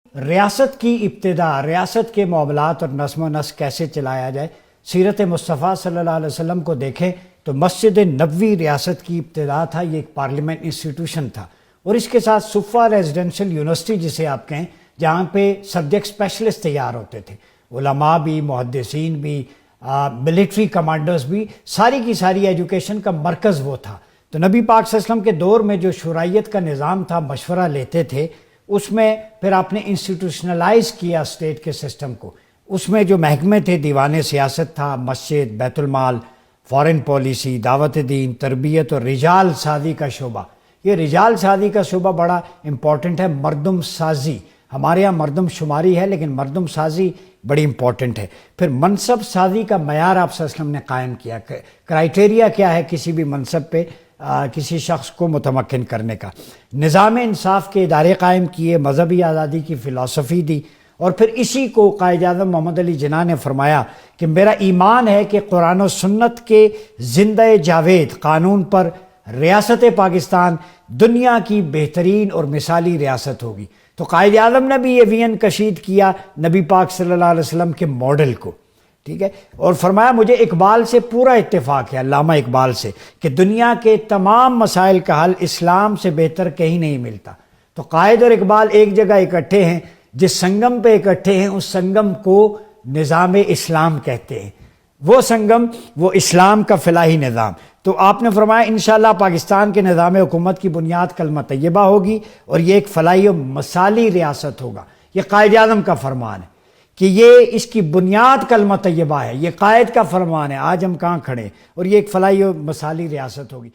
ریاست کی ابتدا، ریاست کے معاملات اور نظم و نسق کیسے چلایا جائے، سیرت مصطفیٰ صلی اللہ علیہ وسلم کو دیکھیں تو مسجد نبوی ریاست کی ابتدا تھا، یہ ایک پارلیمنٹ انسٹیٹیوشن تھا، اور اس کے ساتھ صفہ ریزیڈنشل یونیورسٹی جسے آپ کہیں، جہاں پہ سبجیکٹ اسپیشلسٹ تیار ہوتے تھے، علماء بھی، محدثین بھی، ملٹری کمانڈرز بھی، ساری کی ساری ایجوکیشن کا مرکز وہ تھا۔ تو نبی پاک صلی اللہ علیہ وسلم کے دور میں جو شورائیت کا نظام تھا، مشورہ لیتے تھے، اس میں پھر آپ نے انسٹیٹیوشنلائز کیا اسٹیٹ کے سسٹم کو۔ اس میں جو محکمے تھے، دیوان سیاست تھا، مسجد، بیت المال، فارن پالیسی، دعوت دین، تربیت اور رجال سازی کا شعبہ۔ یہ رجال سازی کا شعبہ بڑا امپورٹنٹ ہے، مردم سازی۔ ہمارے ہاں مردم شماری ہے، لیکن مردم سازی بڑی امپورٹنٹ ہے۔ پھر منصب سازی کا معیار آپ صلی اللہ علیہ وسلم نے قائم کیا، کرائیٹیریا کیا ہے کسی بھی منصب پہ کسی شخص کو متمکن کرنے کا۔ نظام انصاف کے ادارے قائم کیے، مذہبی آزادی کی فلسفی دی، اور پھر اسی کو قائد اعظم محمد علی جناح نے فرمایا کہ میرا ایمان ہے کہ قرآن و سنت کے زندہ جاوید قانون پر ریاست پاکستان دنیا کی بہترین اور مثالی ریاست ہوگی۔ تو قائد اعظم نے بھی یہ وین کشید کیا نبی پاک صلی اللہ علیہ وسلم کے ماڈل کو، ٹھیک ہے، اور فرمایا مجھے اقبال سے پورا اتفاق ہے، علامہ اقبال سے، کہ دنیا کے تمام مسائل کا حل اسلام سے بہتر کہیں نہیں ملتا۔ تو قائد اور اقبال ایک جگہ اکٹھے ہیں، جس سنگم پہ اکٹھے ہیں اس سنگم کو نظام اسلام کہتے ہیں۔ وہ سنگم، وہ اسلام کا فلاحی نظام۔ تو آپ نے فرمایا انشاءاللہ پاکستان کے نظام حکومت کی بنیاد کلمہ طیبہ ہوگی، اور یہ ایک فلاحی و مثالی ریاست ہوگا۔ یہ قائد اعظم کا فرمان ہے کہ یہ اس کی بنیاد کلمہ طیبہ ہے، یہ قائد کا فرمان ہے۔ آج ہم کہاں کھڑے، اور یہ ایک فلاحی و مثالی ریاست ہوگی۔